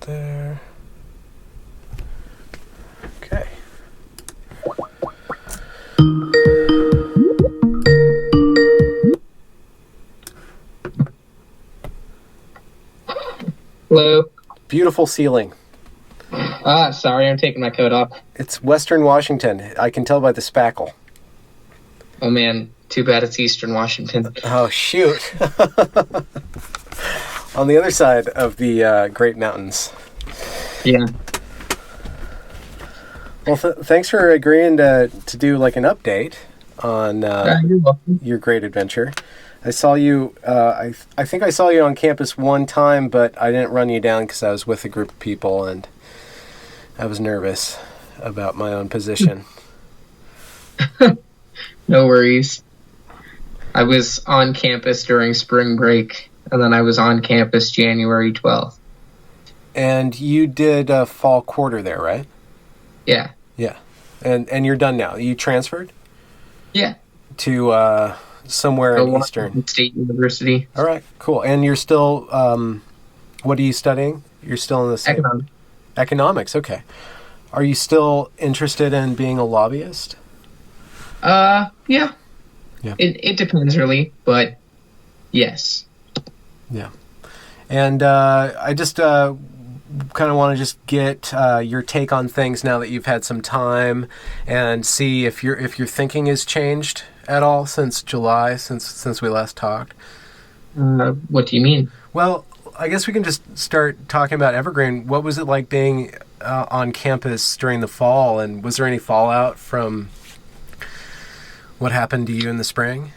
there. Okay. Hello. Beautiful ceiling. Sorry, I'm taking my coat off. It's Western Washington. I can tell by the spackle. Oh man, too bad it's Eastern Washington. Oh, shoot. On the other side of the Great Mountains. Yeah. Well, thanks for agreeing to do like an update on You're welcome. your great adventure. I saw you, I think I saw you on campus one time, but I didn't run you down because I was with a group of people and I was nervous about my own position. No worries. I was on campus during spring break, and then I was on campus January 12th. And you did a fall quarter there, right? Yeah. Yeah. And you're done now. You transferred? Yeah. To somewhere in Eastern State University. All right, cool. And you're still, what are you studying? You're still in the same... Economics, okay. Are you still interested in being a lobbyist? Yeah. Yeah. It depends really, but yes. Yeah. And I just kind of want to just get your take on things now that you've had some time and see if your thinking has changed at all since July, since we last talked. What do you mean? Well, I guess we can just start talking about Evergreen. What was it like being on campus during the fall, and was there any fallout from what happened to you in the spring?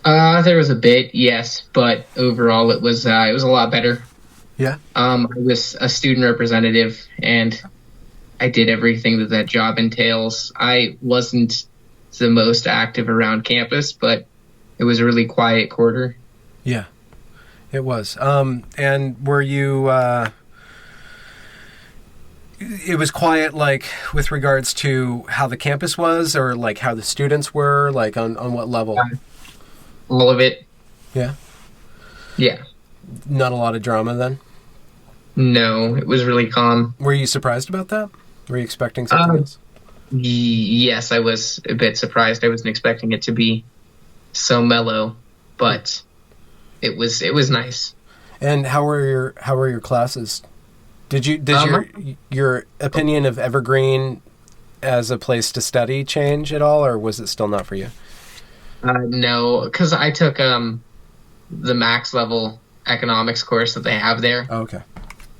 There was a bit, yes, but overall it was a lot better. Yeah. I was a student representative, and I did everything that job entails. I wasn't the most active around campus, but it was a really quiet quarter. Yeah, it was. And were you... it was quiet, like, with regards to how the campus was, or, like, how the students were, like, on what level? All of it. Yeah? Yeah. Not a lot of drama, then? No, it was really calm. Were you surprised about that? Were you expecting something else? Yes, I was a bit surprised. I wasn't expecting it to be so mellow, but it was nice. And how were your classes? Did your opinion of Evergreen as a place to study change at all, or was it still not for you? No, because I took the max level economics course that they have there. Oh, okay.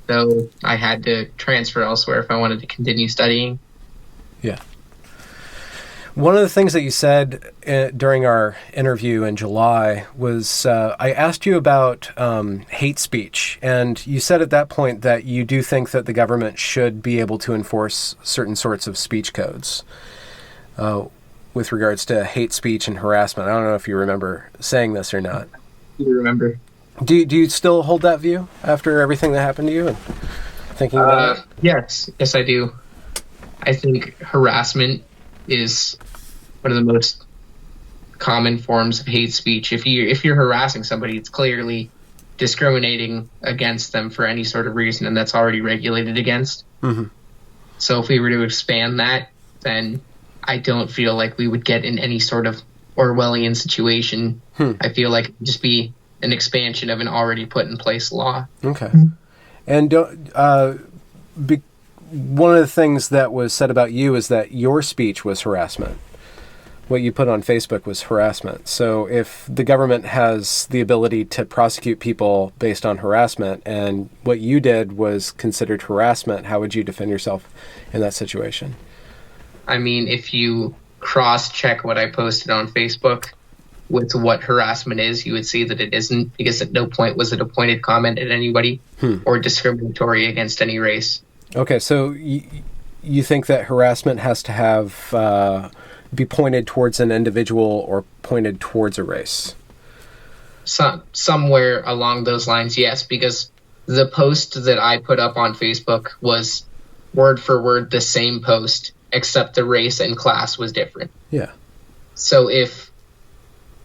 So I had to transfer elsewhere if I wanted to continue studying. Yeah. One of the things that you said during our interview in July was I asked you about hate speech, and you said at that point that you do think that the government should be able to enforce certain sorts of speech codes with regards to hate speech and harassment. I don't know if you remember saying this or not. You remember? Do you still hold that view after everything that happened to you and thinking about it? Yes, I do. I think harassment is one of the most common forms of hate speech. If you're harassing somebody, it's clearly discriminating against them for any sort of reason, and that's already regulated against. Mm-hmm. So if we were to expand that, then I don't feel like we would get in any sort of Orwellian situation. I feel like it would just be an expansion of an already put in place law. Okay. And one of the things that was said about you is that your speech was harassment. What you put on Facebook was harassment. So if the government has the ability to prosecute people based on harassment, and what you did was considered harassment, how would you defend yourself in that situation? I mean, if you cross-check what I posted on Facebook with what harassment is, you would see that it isn't, because at no point was it a pointed comment at anybody or discriminatory against any race. Okay, so you think that harassment has to have be pointed towards an individual or pointed towards a race? Somewhere along those lines, yes, because the post that I put up on Facebook was word for word the same post, except the race and class was different. Yeah. So if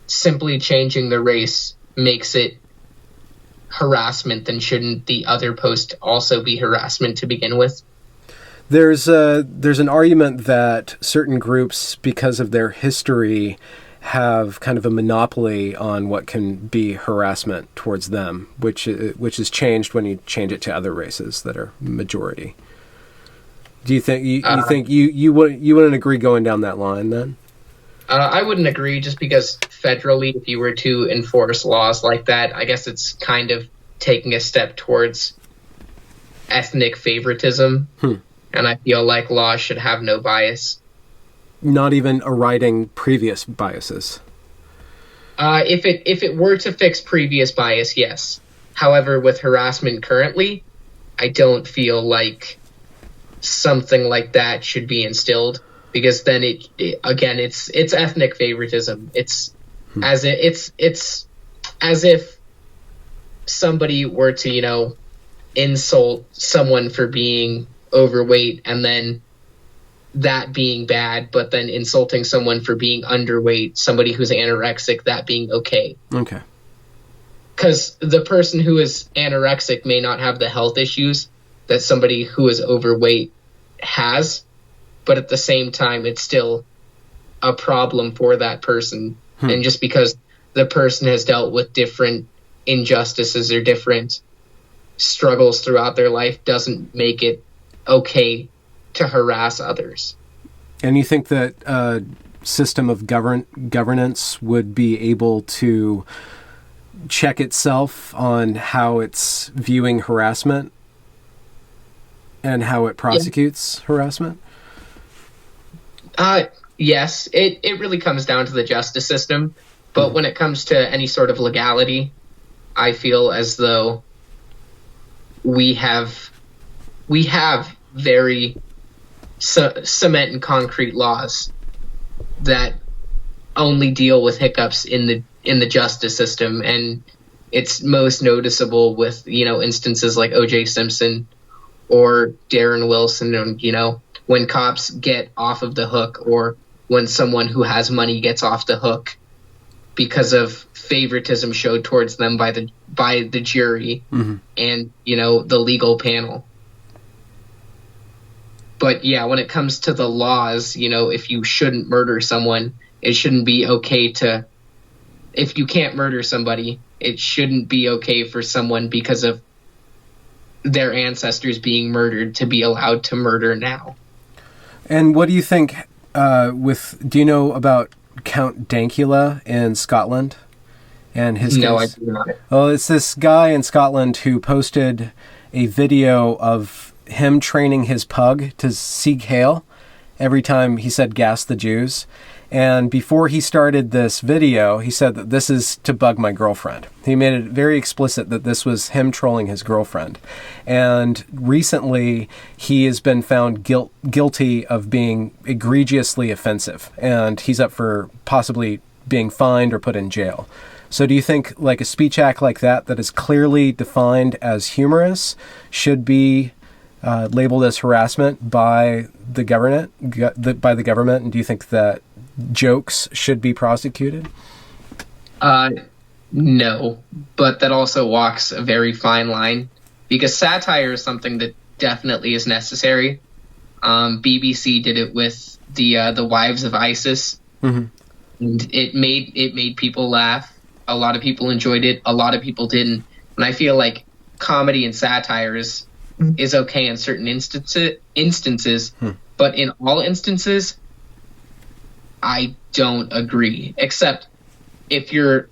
simply changing the race makes it harassment, then shouldn't the other post also be harassment to begin with? There's an argument that certain groups, because of their history, have kind of a monopoly on what can be harassment towards them, which is changed when you change it to other races that are majority. Do you think you wouldn't agree going down that line then? I wouldn't agree, just because federally, if you were to enforce laws like that, I guess it's kind of taking a step towards ethnic favoritism. And I feel like laws should have no bias. Not even overriding previous biases. If it were to fix previous bias, yes. However, with harassment currently, I don't feel like something like that should be instilled, because then it's ethnic favoritism. It's as if somebody were to, insult someone for being overweight, and then that being bad, but then insulting someone for being underweight, somebody who's anorexic, that being okay. Okay. Because the person who is anorexic may not have the health issues that somebody who is overweight has, but at the same time, it's still a problem for that person. And just because the person has dealt with different injustices or different struggles throughout their life doesn't make it okay to harass others. And you think that a system of governance would be able to check itself on how it's viewing harassment and how it prosecutes harassment? Yes, it really comes down to the justice system. But when it comes to any sort of legality, I feel as though we have very cement and concrete laws that only deal with hiccups in the justice system, and it's most noticeable with instances like O.J. Simpson or Darren Wilson, and when cops get off of the hook, or when someone who has money gets off the hook because of favoritism showed towards them by the jury and the legal panel. But yeah, when it comes to the laws, if you shouldn't murder someone, it shouldn't be okay if you can't murder somebody, it shouldn't be okay for someone because of their ancestors being murdered to be allowed to murder now. And what do you think do you know about Count Dankula in Scotland and his case? No, I do not. Well, it's this guy in Scotland who posted a video of him training his pug to Sieg Heil every time he said "gas the Jews." And before he started this video, he said that this is to bug my girlfriend. He made it very explicit that this was him trolling his girlfriend. And recently, he has been found guilty of being egregiously offensive. And he's up for possibly being fined or put in jail. So do you think like a speech act like that is clearly defined as humorous should be labeled as harassment by the government? And do you think that jokes should be prosecuted? No, but that also walks a very fine line, because satire is something that definitely is necessary. BBC did it with the wives of ISIS, and it made people laugh. A lot of people enjoyed it. A lot of people didn't. And I feel like comedy and satire is okay in certain instances, but in all instances, I don't agree. Except if you're,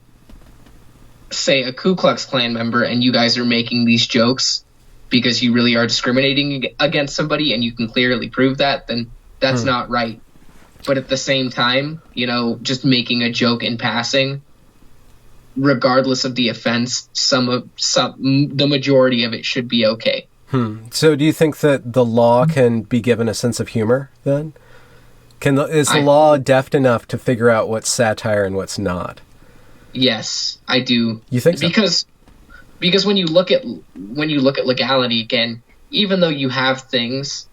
say, a Ku Klux Klan member and you guys are making these jokes because you really are discriminating against somebody and you can clearly prove that, then that's not right. But at the same time, just making a joke in passing, regardless of the offense, the majority of it should be okay. So do you think that the law can be given a sense of humor then? Is the law deft enough to figure out what's satire and what's not? Yes, I do. You think so? Because when you look at legality again, even though you have things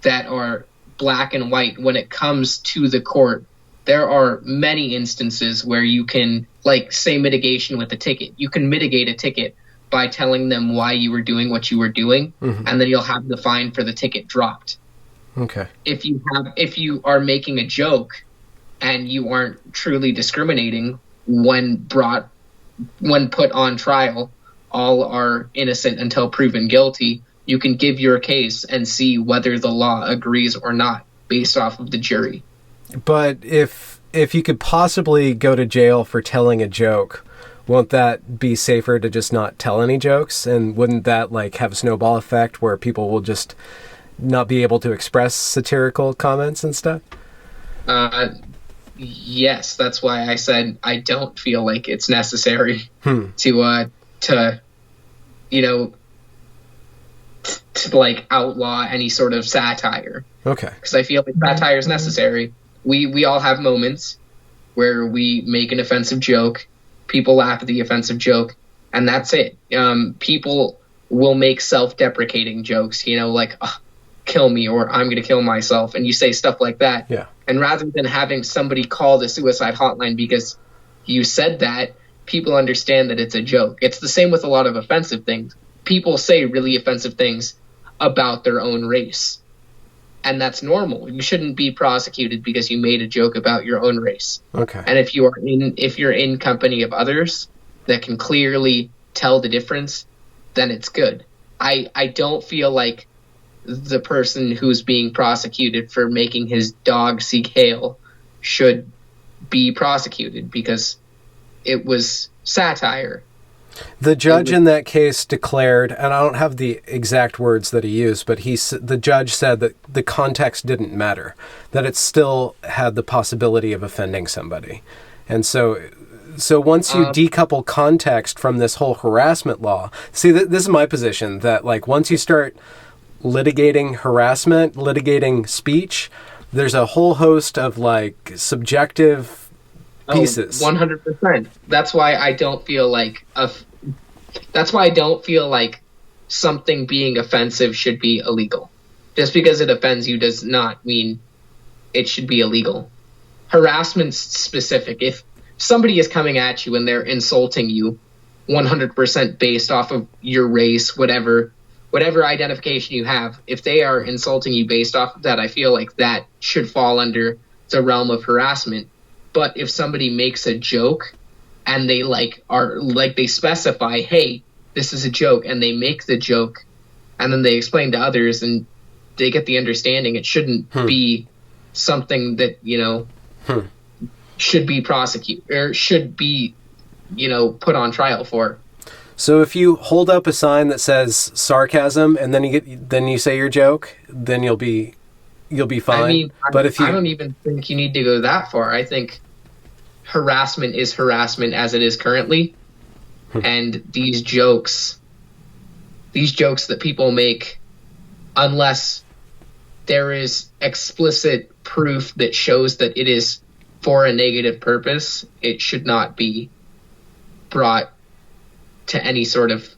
that are black and white, when it comes to the court, there are many instances where you can, like, say, mitigation with a ticket. You can mitigate a ticket by telling them why you were doing what you were doing, and then you'll have the fine for the ticket dropped. Okay. If you are making a joke and you aren't truly discriminating when put on trial, all are innocent until proven guilty, you can give your case and see whether the law agrees or not based off of the jury. But if you could possibly go to jail for telling a joke, won't that be safer to just not tell any jokes? And wouldn't that like have a snowball effect where people will just not be able to express satirical comments and stuff? Yes, that's why I said I don't feel like it's necessary to like outlaw any sort of satire. Okay. Because I feel like satire is necessary. We all have moments where we make an offensive joke, people laugh at the offensive joke, and that's it. People will make self-deprecating jokes, like, oh, kill me, or I'm going to kill myself, and you say stuff like that. Yeah. And rather than having somebody call the suicide hotline because you said that, people understand that it's a joke. It's the same with a lot of offensive things. People say really offensive things about their own race. And that's normal. You shouldn't be prosecuted because you made a joke about your own race. Okay. And if you're in company of others that can clearly tell the difference, then it's good. I don't feel like the person who's being prosecuted for making his dog seek hail should be prosecuted because it was satire. The judge in that case declared, and I don't have the exact words that he used, but the judge said that the context didn't matter, that it still had the possibility of offending somebody. And so once you decouple context from this whole harassment law, see, this is my position, that like once you start litigating harassment, litigating speech, there's a whole host of like subjective pieces. 100%. That's why I don't feel like something being offensive should be illegal. Just because it offends you does not mean it should be illegal. Harassment's specific. If somebody is coming at you and they're insulting you 100% based off of your race, whatever identification you have, if they are insulting you based off of that, I feel like that should fall under the realm of harassment. But if somebody makes a joke and they they specify, hey, this is a joke, and they make the joke and then they explain to others and they get the understanding, it shouldn't be something that, should be prosecuted or should be, put on trial for. So if you hold up a sign that says sarcasm and then you say your joke, then you'll be fine. I mean, but if you, I don't even think you need to go that far. I think harassment is harassment as it is currently. And these jokes that people make, unless there is explicit proof that shows that it is for a negative purpose, it should not be brought to any sort of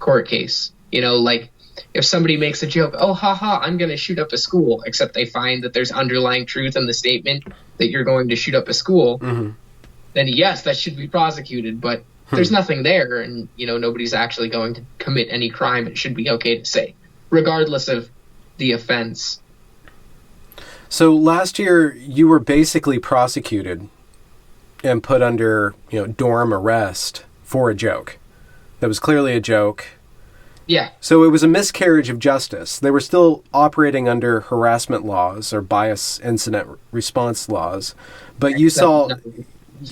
court case. Like if somebody makes a joke, oh, haha, I'm going to shoot up a school, except they find that there's underlying truth in the statement that you're going to shoot up a school, then yes, that should be prosecuted. But there's nothing there, and, nobody's actually going to commit any crime. It should be okay to say, regardless of the offense. So last year, you were basically prosecuted and put under, dorm arrest for a joke. That was clearly a joke. Yeah. So it was a miscarriage of justice. They were still operating under harassment laws or bias incident response laws, but you saw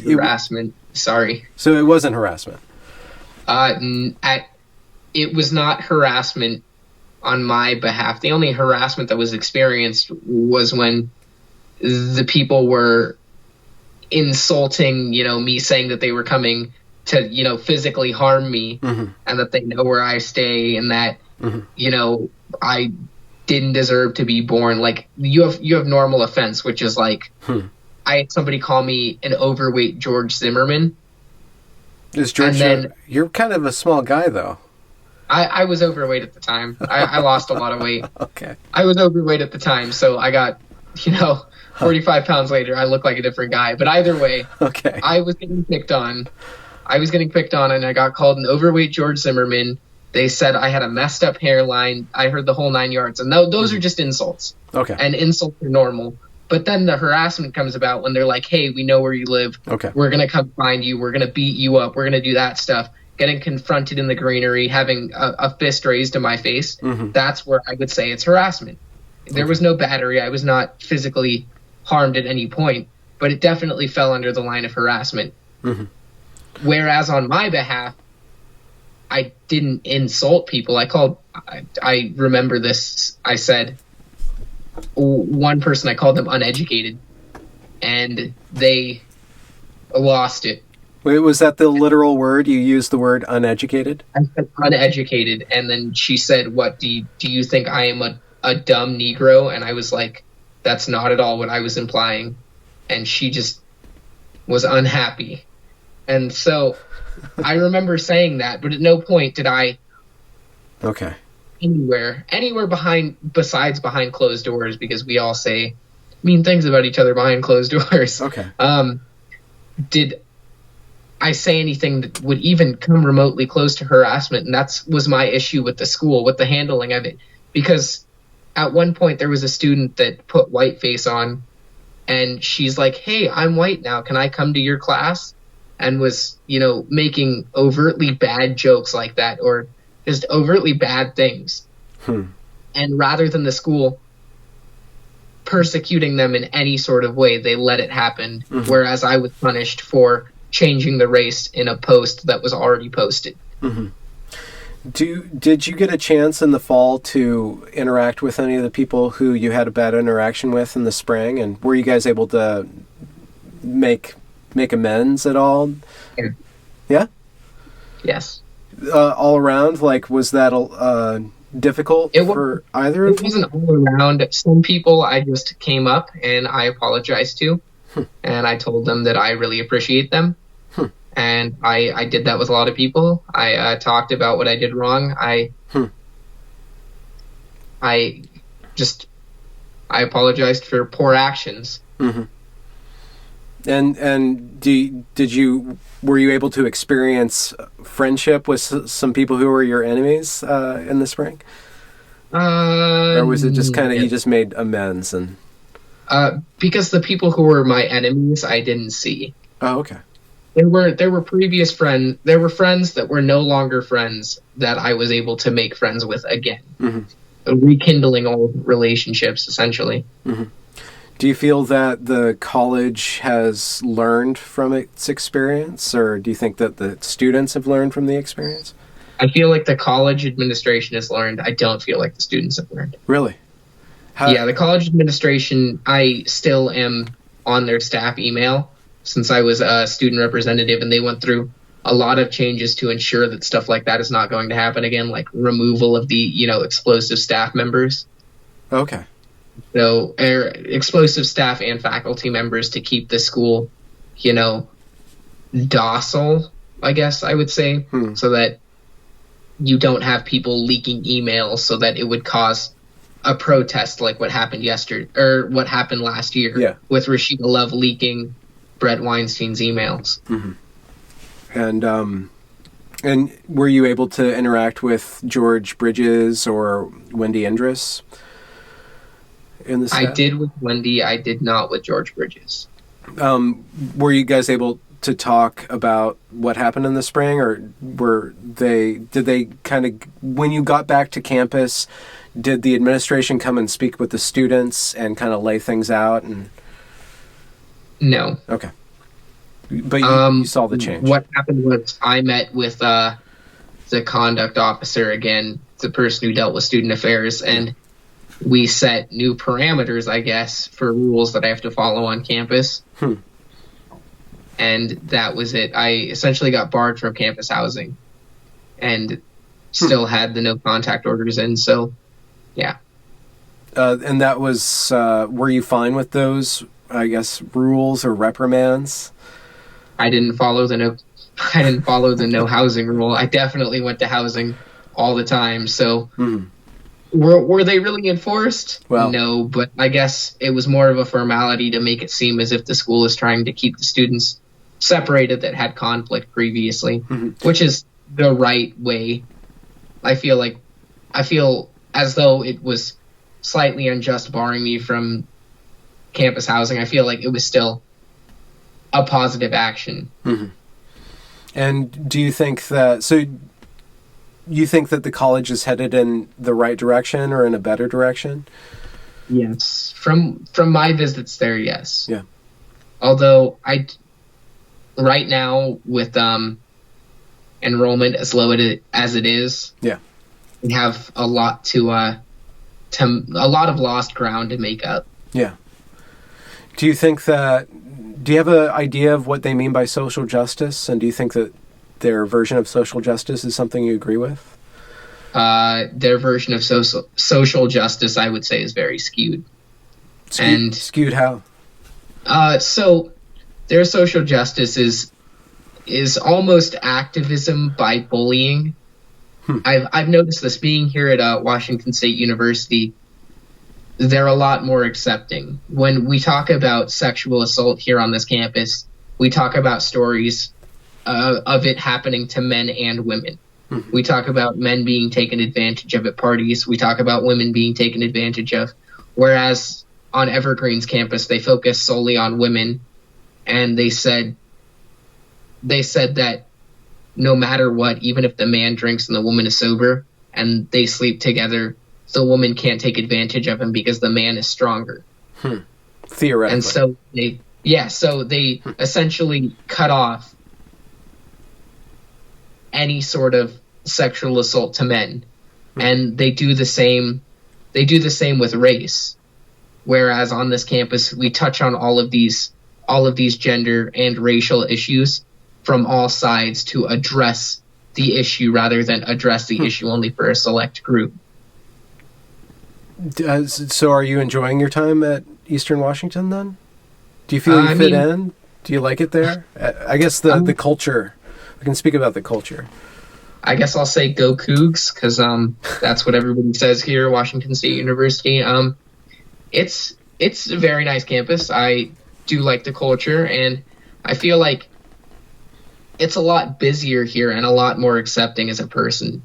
harassment. Sorry. So it wasn't harassment. It was not harassment on my behalf. The only harassment that was experienced was when the people were insulting, me, saying that they were coming to, physically harm me, and that they know where I stay, and that, I didn't deserve to be born. Like, you have normal offense, which is like, I had somebody call me an overweight George Zimmerman. Is George, you're kind of a small guy, though. I was overweight at the time. I lost a lot of weight. Okay. I was overweight at the time, so I got, 45 pounds later, I look like a different guy. But either way, okay, I was getting picked on. I was getting picked on, and I got called an overweight George Zimmerman. They said I had a messed up hairline. I heard the whole 9 yards. And those are just insults. Okay. And insults are normal. But then the harassment comes about when they're like, hey, we know where you live. Okay. We're going to come find you. We're going to beat you up. We're going to do that stuff. Getting confronted in the greenery, having a fist raised to my face. Mm-hmm. That's where I would say it's harassment. There was no battery. I was not physically harmed at any point. But it definitely fell under the line of harassment. Mm-hmm. Whereas on my behalf, I didn't insult people. I remember this. I said, one person, I called them uneducated, and they lost it. Wait, was that the literal word? You used the word uneducated? I said uneducated, and then she said, what, do you think I am a dumb Negro? And I was like, that's not at all what I was implying. And she just was unhappy. And so I remember saying that, but at no point did I anywhere besides behind closed doors, because we all say mean things about each other behind closed doors. Okay. Did I say anything that would even come remotely close to harassment? And was my issue with the school, with the handling of it. Because at one point there was a student that put whiteface on, and she's like, hey, I'm white now. Can I come to your class? And was, making overtly bad jokes like that, or just overtly bad things. And rather than the school persecuting them in any sort of way, they let it happen. Mm-hmm. Whereas I was punished for changing the race in a post that was already posted. Mm-hmm. Did you get a chance in the fall to interact with any of the people who you had a bad interaction with in the spring? And were you guys able to make amends at all? Yeah? Yes. All around, was that difficult for either of you? It wasn't all around. Some people I just came up and I apologized to, and I told them that I really appreciate them. And I did that with a lot of people. I talked about what I did wrong. I apologized for poor actions. Mm-hmm. And were you able to experience friendship with some people who were your enemies in the spring? Or was it just kind of you just made amends and? Because the people who were my enemies, I didn't see. Oh, okay. There were previous friends. There were friends that were no longer friends that I was able to make friends with again, rekindling old relationships essentially. Mm-hmm. Do you feel that the college has learned from its experience, or do you think that the students have learned from the experience? I feel like the college administration has learned. I don't feel like the students have learned. Really? Yeah, the college administration, I still am on their staff email since I was a student representative, and they went through a lot of changes to ensure that stuff like that is not going to happen again, like removal of the, explosive staff members. Okay. So explosive staff and faculty members to keep the school, docile, I guess I would say, so that you don't have people leaking emails so that it would cause a protest like what happened yesterday or what happened last year with Rashida Love leaking Brett Weinstein's emails. Mm-hmm. And were you able to interact with George Bridges or Wendy Indris? I did with Wendy. I did not with George Bridges. Were you guys able to talk about what happened in the spring, or did they kind of, when you got back to campus, did the administration come and speak with the students and kind of lay things out? And no. Okay. But you saw the change. What happened was I met with the conduct officer again, the person who dealt with student affairs, and we set new parameters, I guess, for rules that I have to follow on campus. And that was it. I essentially got barred from campus housing and still had the no contact orders in. So, yeah. And that was, were you fine with those, I guess, rules or reprimands? I didn't follow the no housing rule. I definitely went to housing all the time. So, were they really enforced? Well, no, but I guess it was more of a formality to make it seem as if the school is trying to keep the students separated that had conflict previously, Mm-hmm. which is the right way. I feel as though it was slightly unjust barring me from campus housing. I feel like it was still a positive action. Mm-hmm. And do you think that, so you think that the college is headed in the right direction or in a better direction? Yes. From my visits there, yes. Yeah. Although right now with enrollment as low as it is, yeah, we have a lot a lot of lost ground to make up. Yeah. Do you have an idea of what they mean by social justice? And do you think that their version of social justice is something you agree with? Their version of social justice, I would say, is very skewed. Skewed how? So their social justice is almost activism by bullying. I've noticed this being here at Washington State University. They're a lot more accepting. When we talk about sexual assault here on this campus, we talk about stories of it happening to men and women. Mm-hmm. We talk about men being taken advantage of at parties. We talk about women being taken advantage of. Whereas on Evergreen's campus, they focus solely on women, and they said that no matter what, even if the man drinks and the woman is sober and they sleep together, the woman can't take advantage of him because the man is stronger. Theoretically. And so they essentially cut off any sort of sexual assault to men. And they do the same with race. Whereas on this campus we touch on all of these gender and racial issues from all sides to address the issue rather than address the issue only for a select group. So are you enjoying your time at Eastern Washington then? Do you feel you fit in? Do you like it there? I guess the culture. We can speak about the culture. I guess I'll say go Cougs, because that's what everybody says here at Washington State University. It's a very nice campus. I do like the culture, and I feel like it's a lot busier here and a lot more accepting as a person.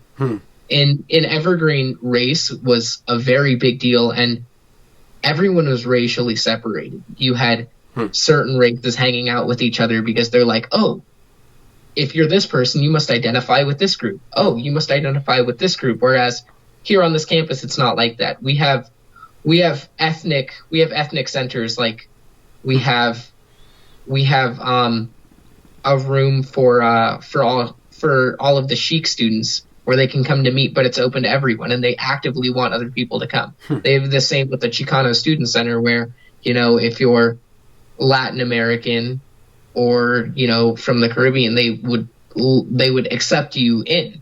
In Evergreen, race was a very big deal, and everyone was racially separated. You had certain races hanging out with each other because they're like, oh, if you're this person, you must identify with this group. Oh, you must identify with this group. Whereas here on this campus, it's not like that. We have ethnic centers. Like we have a room for all of the chic students where they can come to meet, but it's open to everyone, and they actively want other people to come. They have the same with the Chicano Student Center, where, if you're Latin American or, from the Caribbean, they would accept you in.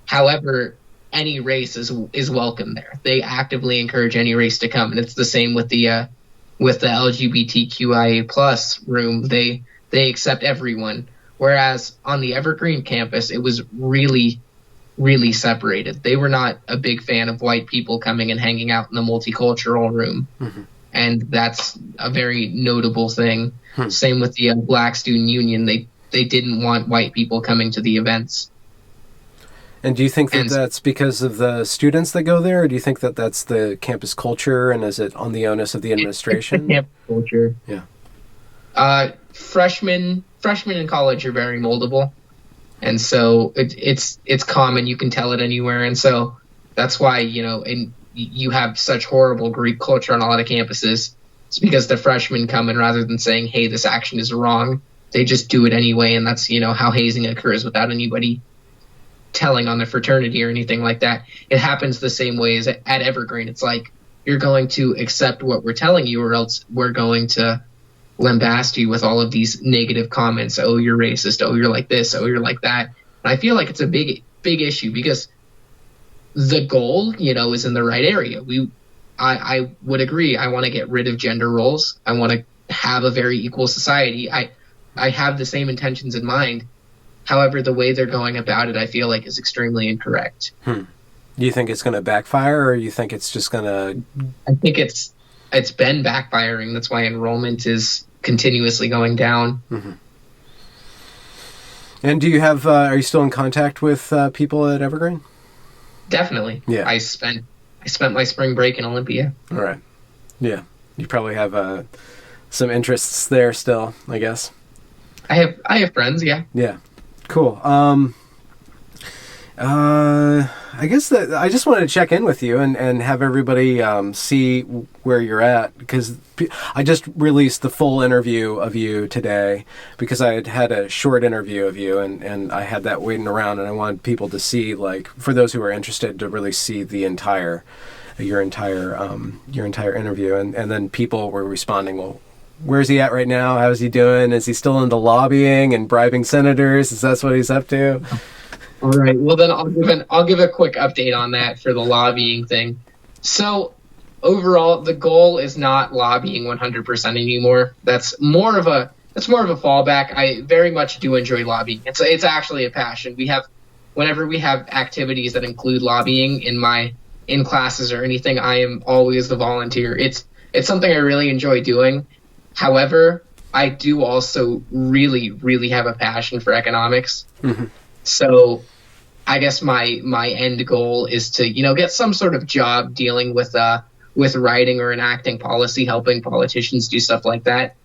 However, any race is welcome there. They actively encourage any race to come, and it's the same with the LGBTQIA plus room. They accept everyone. Whereas on the Evergreen campus, it was really separated. They were not a big fan of white people coming and hanging out in the multicultural room. And that's a very notable thing. Same with the Black Student Union. They didn't want white people coming to the events. And do you think that's because of the students that go there, or do you think that that's the campus culture, and is it on the onus of the administration? It's the campus culture. Yeah. Freshmen in college are very moldable. And so it's common. You can tell it anywhere. And so that's why, you have such horrible Greek culture on a lot of campuses. It's because the freshmen come in, rather than saying, hey, this action is wrong, they just do it anyway. And that's, how hazing occurs without anybody telling on the fraternity or anything like that. It happens the same way as at Evergreen. It's like, you're going to accept what we're telling you, or else we're going to lambast you with all of these negative comments. Oh, you're racist. Oh, you're like this. Oh, you're like that. And I feel like it's a big issue, because the goal, is in the right area. I would agree. I want to get rid of gender roles. I want to have a very equal society. I have the same intentions in mind. However, the way they're going about it, I feel like, is extremely incorrect. Do you think it's going to backfire, or you think it's just going to... I think it's been backfiring. That's why enrollment is continuously going down. And do you have? Are you still in contact with people at Evergreen? Definitely. Yeah. I spent my spring break in Olympia. All right. Yeah. You probably have some interests there still, I guess. I have friends. Yeah. Yeah. Cool. I guess that I just wanted to check in with you and have everybody see where you're at, because I just released the full interview of you today because I had a short interview of you and I had that waiting around, and I wanted people to see, like, for those who are interested, to really see the your entire interview, and then people were responding, well, where's he at right now? How's he doing? Is he still into lobbying and bribing senators? Is that what he's up to? All right. Well, then I'll give a quick update on that for the lobbying thing. So overall, the goal is not lobbying 100% anymore. That's more of a fallback. I very much do enjoy lobbying. It's actually a passion. Whenever we have activities that include lobbying in classes or anything, I am always the volunteer. It's something I really enjoy doing. However, I do also really, really have a passion for economics. Mm-hmm. So I guess my end goal is to, get some sort of job dealing with writing or enacting policy, helping politicians do stuff like that.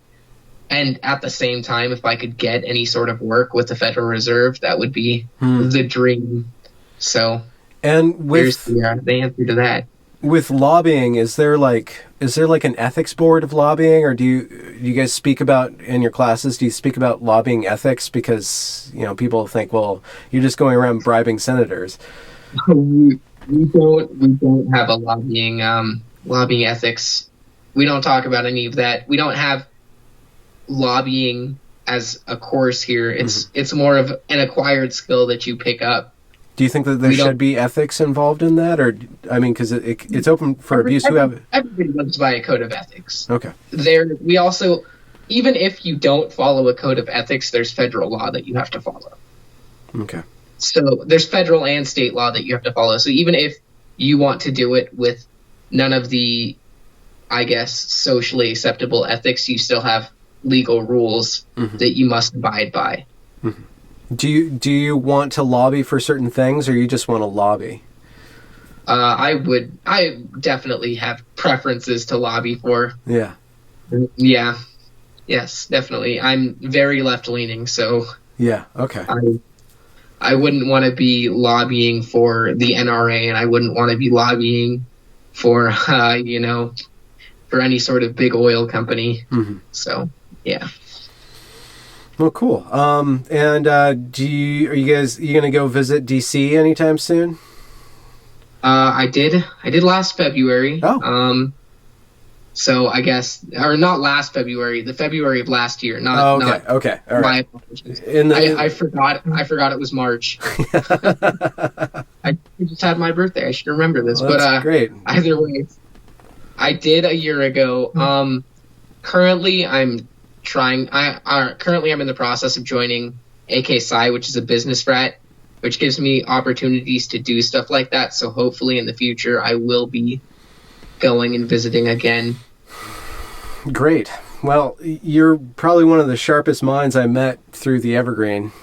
And at the same time, if I could get any sort of work with the Federal Reserve, that would be the dream. So, and there's the answer to that. With lobbying, is there like an ethics board of lobbying, or do you guys speak about in your classes? Do you speak about lobbying ethics? Because people think, well, you're just going around bribing senators. We don't have a lobbying ethics. We don't talk about any of that. We don't have lobbying as a course here. It's more of an acquired skill that you pick up. Do you think that there should be ethics involved in that, or because it's open for abuse? Everybody lives by a code of ethics. Okay. We also, even if you don't follow a code of ethics, there's federal law that you have to follow. Okay. So there's federal and state law that you have to follow. So even if you want to do it with none of the, I guess, socially acceptable ethics, you still have legal rules that you must abide by. Mm-hmm. Do you want to lobby for certain things, or you just want to lobby? I definitely have preferences to lobby for. Yeah. Yeah. Yes, definitely. I'm very left-leaning, so. Yeah. Okay. I wouldn't want to be lobbying for the NRA, and I wouldn't want to be lobbying for for any sort of big oil company. Mm-hmm. So, yeah. Well, cool. And are you going to go visit DC anytime soon? I did last February. Oh. So I guess, or not last February, the February of last year. Okay. All right. My apologies. I forgot it was March. I just had my birthday. I should remember this. Well, that's great. Either way, I did a year ago. Currently I'm in the process of joining AK-Psi, which is a business frat, which gives me opportunities to do stuff like that. So hopefully in the future I will be going and visiting again. Great. Well, you're probably one of the sharpest minds I met through the Evergreen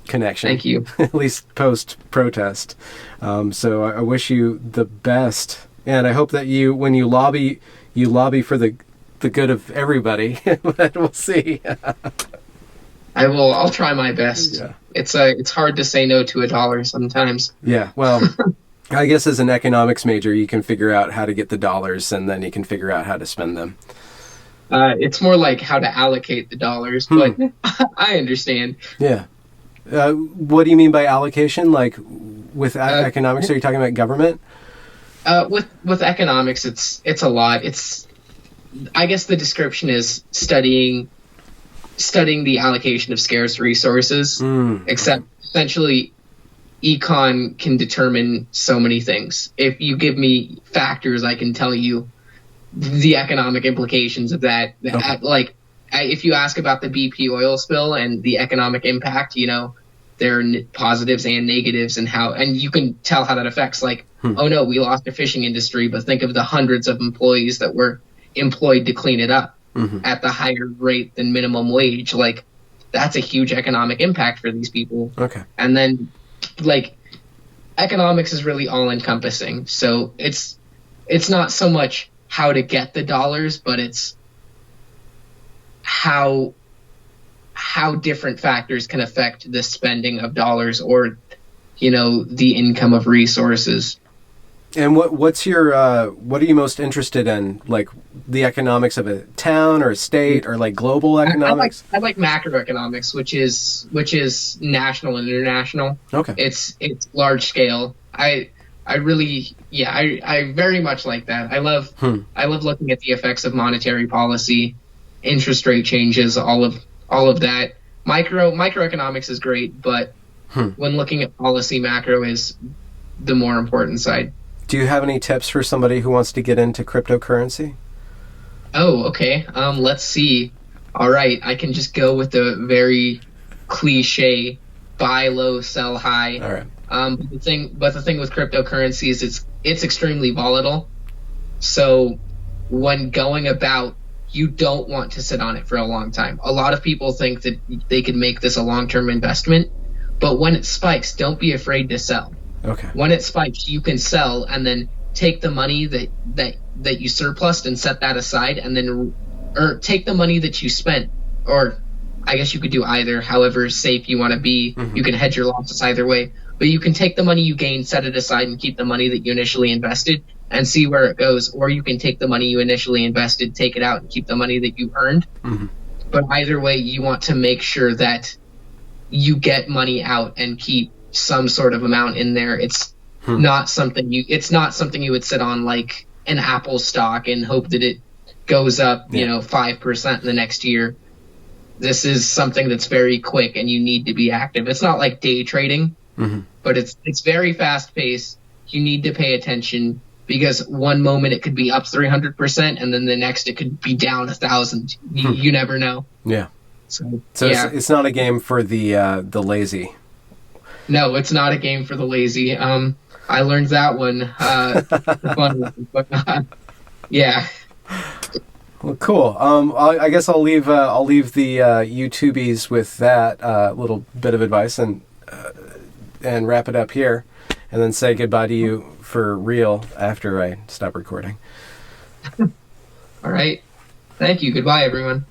connection. Thank you. At least post-protest. So I wish you the best. And I hope that when you lobby for the good of everybody. But we'll see. I'll try my best. Yeah. It's hard to say no to $1 sometimes. Yeah. Well, I guess as an economics major, you can figure out how to get the dollars, and then you can figure out how to spend them. It's more like how to allocate the dollars, but I understand. Yeah. What do you mean by allocation? Like with economics, are you talking about government? With economics, it's a lot. I guess the description is studying the allocation of scarce resources, except essentially econ can determine so many things. If you give me factors, I can tell you the economic implications of that. Okay. Like if you ask about the BP oil spill and the economic impact, there are positives and negatives, and you can tell how that affects, like, oh no, we lost a fishing industry, but think of the hundreds of employees that were employed to clean it up at the higher rate than minimum wage. Like, that's a huge economic impact for these people. Okay. And then, like, economics is really all encompassing. So it's not so much how to get the dollars, but it's how different factors can affect the spending of dollars, or, you know, the income of resources. And what are you most interested in? Like the economics of a town or a state, or like global economics? I like macroeconomics, which is national and international. Okay. It's large scale. I very much like that. I love looking at the effects of monetary policy, interest rate changes, all of that. Microeconomics is great, but when looking at policy, macro is the more important side. Do you have any tips for somebody who wants to get into cryptocurrency? Oh, okay. Let's see. All right, I can just go with the very cliche buy low, sell high. All right. But the thing with cryptocurrency is it's extremely volatile. So when going about, you don't want to sit on it for a long time. A lot of people think that they could make this a long-term investment, but when it spikes, don't be afraid to sell. Okay. When it spikes, you can sell and then take the money that you surplused and set that aside, and then take the money that you spent, or I guess you could do either, however safe you want to be. Mm-hmm. You can hedge your losses either way, but you can take the money you gained, set it aside, and keep the money that you initially invested and see where it goes, or you can take the money you initially invested, take it out, and keep the money that you earned. Mm-hmm. But either way, you want to make sure that you get money out and keep some sort of amount in there. It's not something you would sit on like an Apple stock and hope that it goes up, 5% in the next year. This is something that's very quick and you need to be active. It's not like day trading, but it's very fast paced. You need to pay attention, because one moment it could be up 300% and then the next it could be down 1,000. You never know. Yeah. So yeah. It's not a game for the lazy. No, it's not a game for the lazy. I learned that one. Yeah. Well, cool. I guess I'll leave the YouTubies with that little bit of advice and wrap it up here, and then say goodbye to you for real after I stop recording. All right. Thank you. Goodbye, everyone.